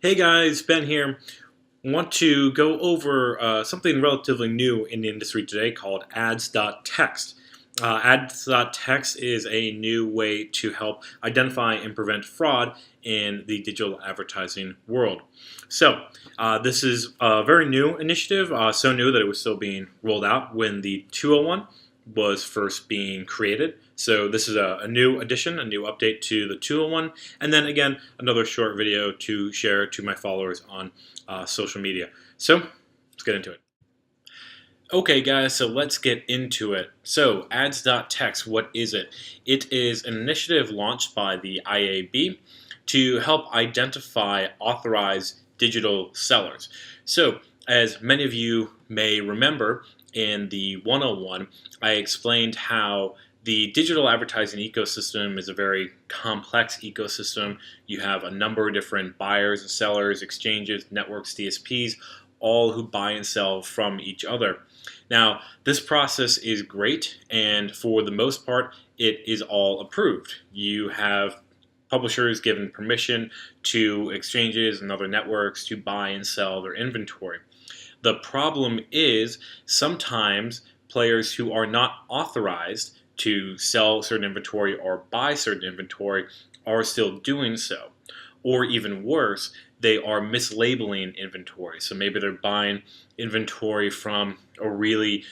Hey guys, Ben here. Want to go over something relatively new in the industry today called Ads.txt. Ads.txt is a new way to help identify and prevent fraud in the digital advertising world. This is a very new initiative, so new that it was still being rolled out when the 201 was first being created. So this is a new addition, a new update to the 201, and then again another short video to share to my followers on social media. So let's get into it. Okay guys, so let's get into it. So Ads.txt, what is it? It is an initiative launched by the IAB to help identify authorized digital sellers. So as many of you may remember, in the 101, I explained how the digital advertising ecosystem is a very complex ecosystem. You have a number of different buyers and sellers, exchanges, networks, DSPs, all who buy and sell from each other. Now, this process is great, and for the most part, it is all approved. You have publishers given permission to exchanges and other networks to buy and sell their inventory. The problem is sometimes players who are not authorized to sell certain inventory or buy certain inventory are still doing so. Or even worse, they are mislabeling inventory. So maybe they're buying inventory from a really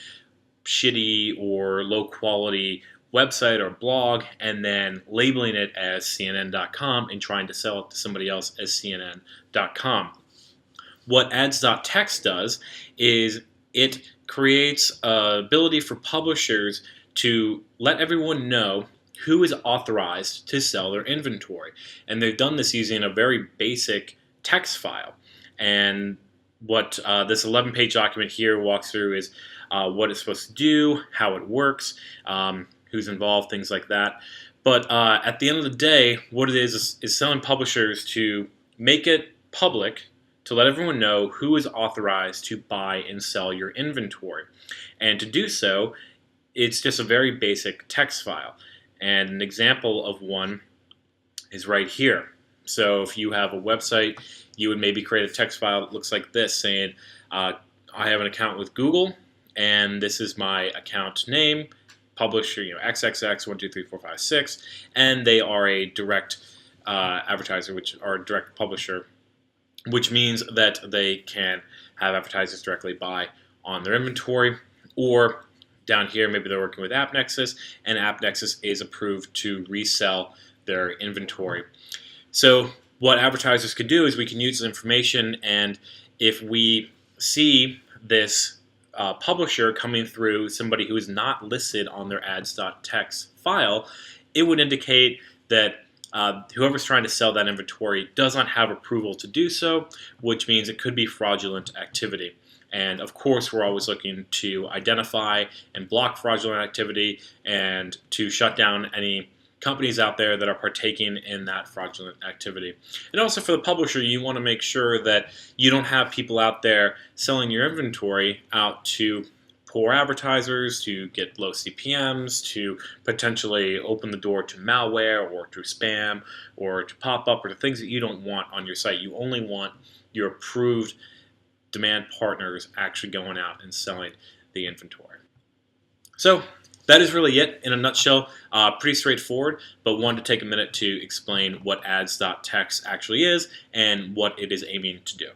shitty or low quality website or blog and then labeling it as CNN.com and trying to sell it to somebody else as CNN.com. What Ads.txt does is it creates an ability for publishers to let everyone know who is authorized to sell their inventory. And they've done this using a very basic text file. And what this 11-page document here walks through is what it's supposed to do, how it works, who's involved, things like that. But at the end of the day, what it is telling publishers to make it public to let everyone know who is authorized to buy and sell your inventory. And to do so, it's just a very basic text file. And an example of one is right here. So if you have a website, you would maybe create a text file that looks like this, saying, I have an account with Google, and this is my account name, publisher, XXX123456, and they are a direct advertiser, which are a direct publisher, which means that they can have advertisers directly buy on their inventory. Or down here, maybe they're working with AppNexus, and AppNexus is approved to resell their inventory. So what advertisers could do is we can use this information, and if we see this publisher coming through somebody who is not listed on their ads.txt file, it would indicate that whoever's trying to sell that inventory does not have approval to do so, which means it could be fraudulent activity. And of course, we're always looking to identify and block fraudulent activity and to shut down any companies out there that are partaking in that fraudulent activity. And also for the publisher, you want to make sure that you don't have people out there selling your inventory out to poor advertisers, to get low CPMs, to potentially open the door to malware or to spam or to pop-up or to things that you don't want on your site. You only want your approved demand partners actually going out and selling the inventory. So that is really it in a nutshell. Pretty straightforward, but wanted to take a minute to explain what Ads.txt actually is and what it is aiming to do.